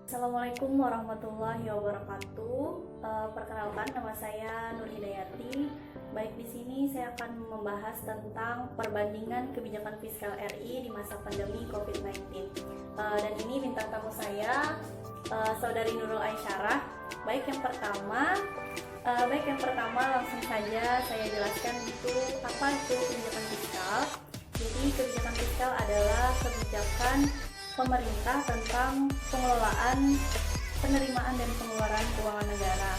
Assalamualaikum warahmatullahi wabarakatuh. Perkenalkan, nama saya Nur Hidayati. Baik, di sini saya akan membahas tentang perbandingan kebijakan fiskal RI di masa pandemi COVID-19. Dan ini bintang tamu saya, Saudari Nurul Aisyarah. Baik, yang pertama langsung saja saya jelaskan apa itu kebijakan fiskal. Jadi kebijakan fiskal adalah kebijakan pemerintah tentang pengelolaan, penerimaan dan pengeluaran keuangan negara.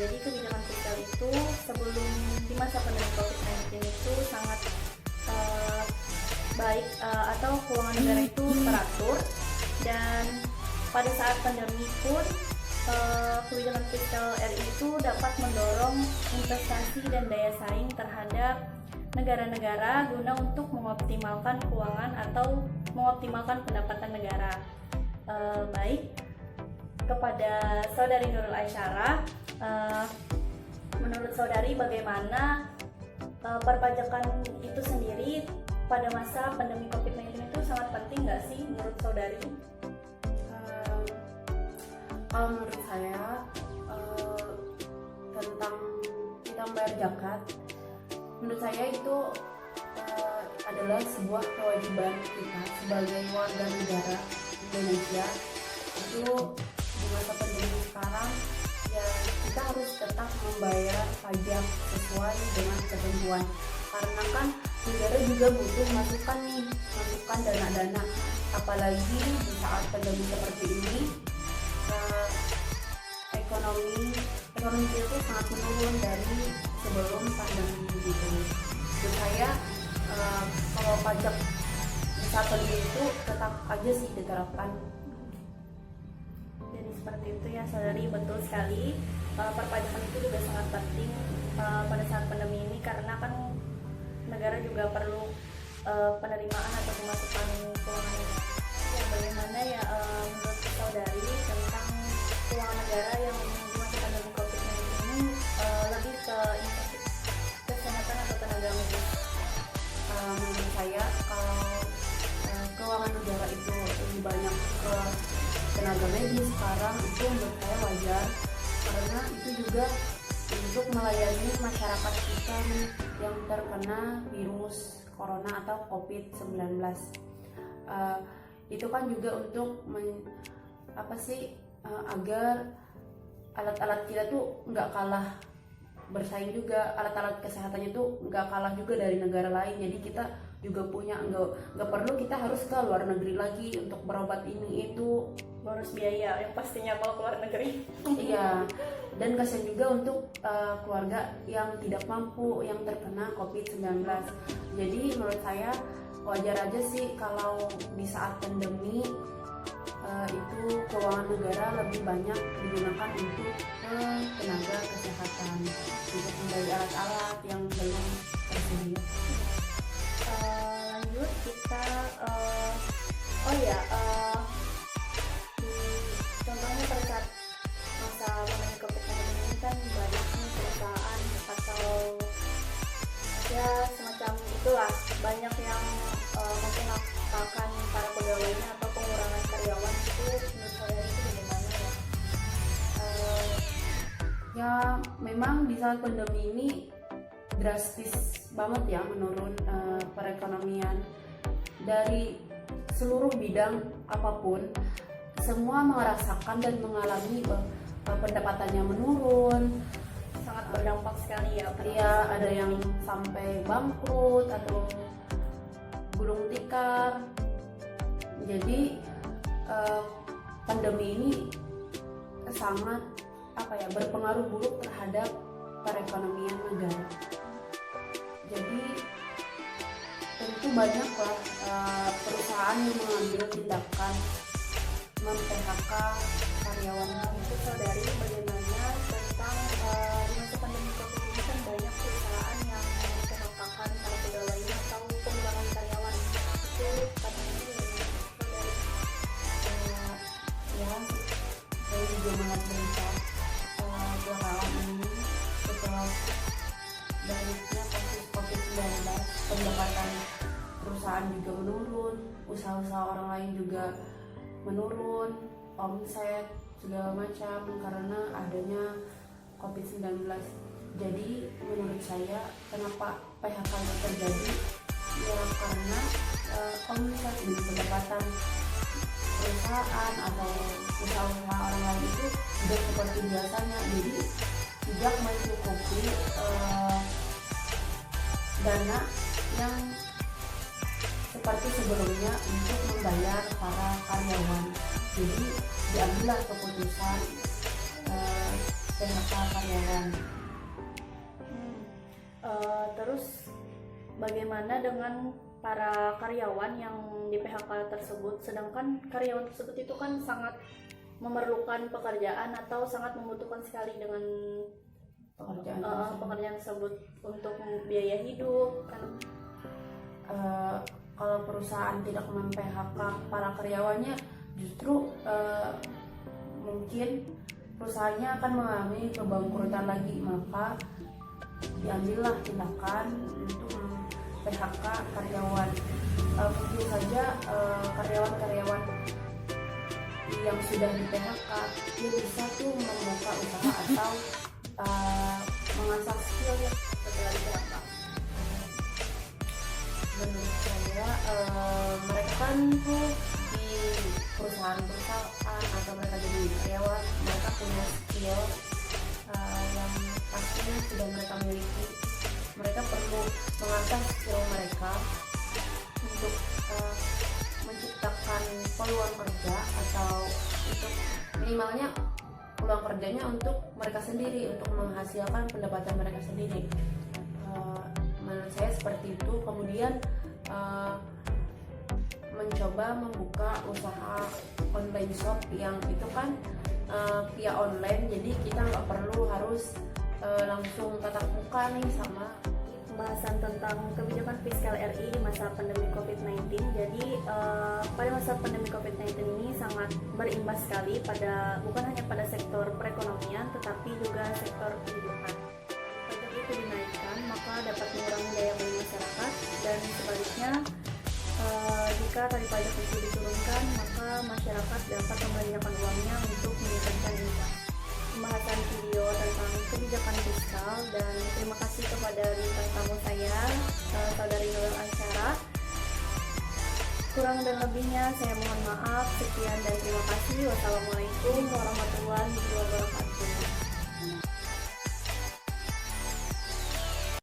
Jadi kebijakan fiskal itu sebelum di masa pandemi COVID-19 itu sangat baik, atau keuangan negara itu teratur, dan pada saat pandemi pun kebijakan fiskal RI itu dapat mendorong investasi dan daya saing terhadap negara-negara guna untuk mengoptimalkan keuangan atau mengoptimalkan pendapatan negara. Baik, kepada Saudari Nurul Aisyarah, menurut Saudari bagaimana perpajakan itu sendiri pada masa pandemi COVID-19 itu sangat penting nggak sih menurut Saudari? Kalau menurut saya tentang kita membayar zakat, menurut saya itu adalah sebuah kewajiban kita sebagai warga negara Indonesia. Itu di masa pandemi sekarang ya kita harus tetap membayar pajak sesuai dengan ketentuan, karena kan negara juga butuh masukan dana-dana, apalagi di saat pandemi seperti ini. Ekonomi itu sangat menurun dari sebelum pandemi gitu. Menurut saya kalau pajak di saat pandemi itu tetap aja sih diterapkan. Jadi seperti itu ya Saudari, betul sekali. Perpajakan itu juga sangat penting pada saat pandemi ini, karena kan negara juga perlu penerimaan atau pemasukan keuangan. Ya, bagaimana ya menurut Saudari tentang keuangan negara yang di masa pandemi COVID-19 ini lebih ke investasi kesehatan atau tenaga medis? Menurut saya kalau keuangan negara itu lebih banyak ke tenaga medis sekarang, itu menurut saya wajar, karena itu juga untuk melayani masyarakat kita yang terkena virus corona atau COVID-19. Itu kan juga untuk agar alat-alat kita tuh nggak kalah bersaing juga, alat-alat kesehatannya tuh nggak kalah juga dari negara lain. Jadi kita juga punya, nggak perlu kita harus ke luar negeri lagi untuk berobat ini itu, Boros biaya yang pastinya mau keluar negeri. iya. Dan kasihan juga untuk keluarga yang tidak mampu, yang terkena COVID-19. Jadi menurut saya wajar aja sih kalau di saat pandemi itu keuangan negara lebih banyak digunakan untuk tenaga kesehatan, untuk membeli alat-alat yang belum tersedia. Lanjut kita contohnya pada saat masa pandemi COVID-19 ini kan banyak nih perusahaan atau ya semacam itulah, banyak yang memphk-kan para pegawainya atau pengurangan karyawan. Itu menurut saya itu bagaimana ya? Ya memang di saat pandemi ini drastis banget ya menurun perekonomian dari seluruh bidang apapun. Semua merasakan dan mengalami pendapatannya menurun, Sangat berdampak sekali ya. ya ada yang sampai bangkrut atau gulung tikar. Jadi pandemi ini sangat berpengaruh buruk terhadap perekonomian negara. Jadi tentu banyaklah perusahaan yang mengambil tindakan mem-PHK karyawannya. Itu Saudari, bagaimana tentang di masa pandemi COVID ini kan banyak perusahaan yang memphk-kan para pegawainya atau pengurangan karyawan. Itu katanya Saudari? Ya, saya juga melihat berita belakangan ini setelah banyaknya kasus COVID-19, pendapatan perusahaan juga menurun, usaha-usaha orang lain juga menurun. omset segala macam karena adanya COVID-19. Jadi menurut saya kenapa PHK itu terjadi ya karena omset dan pendapatan perusahaan atau usaha orang lain itu tidak seperti biasanya, jadi tidak mencukupi dana yang seperti sebelumnya untuk membayar para karyawan. Jadi diambillah keputusan PHK karyawan. Terus bagaimana dengan para karyawan yang di PHK tersebut, sedangkan karyawan tersebut itu kan sangat memerlukan pekerjaan atau sangat membutuhkan sekali dengan pekerjaan tersebut untuk biaya hidup kan. Kalau perusahaan tidak mem-PHK para karyawannya, justru mungkin perusahaannya akan mengalami kebangkrutan lagi, maka diambillah tindakan untuk PHK karyawan. Mungkin saja karyawan-karyawan yang sudah di PHK dia bisa tuh membuka usaha atau mengasah skill setelah di PHK. Menurut saya mereka kan tuh di perusahaan atau mereka jadi karyawan, mereka punya skill yang pastinya sudah mereka miliki. Mereka perlu mengasah skill mereka untuk menciptakan peluang kerja atau untuk minimalnya peluang kerjanya untuk mereka sendiri, untuk menghasilkan pendapatan mereka sendiri. Menurut saya seperti itu. Kemudian mencoba membuka usaha online shop yang itu kan via online, jadi kita nggak perlu harus langsung tatap muka nih sama Pembahasan tentang kebijakan fiskal RI di masa pandemi COVID-19. Jadi pada masa pandemi COVID-19 ini sangat berimbas sekali bukan hanya pada sektor perekonomian tetapi juga sektor pendidikan. Pajak itu dinaikkan maka dapat mengurangi daya beli masyarakat, dan sebaliknya jika tarif pajak itu diturunkan maka masyarakat dapat membelanjakan uangnya untuk meningkatkan income. Pembahasan video tentang kebijakan fiskal, dan terima kasih kepada bintang tamu saya, saudari Nurul Ansyara. Kurang dan lebihnya saya mohon maaf. Sekian dan terima kasih. Wassalamualaikum warahmatullahi wabarakatuh.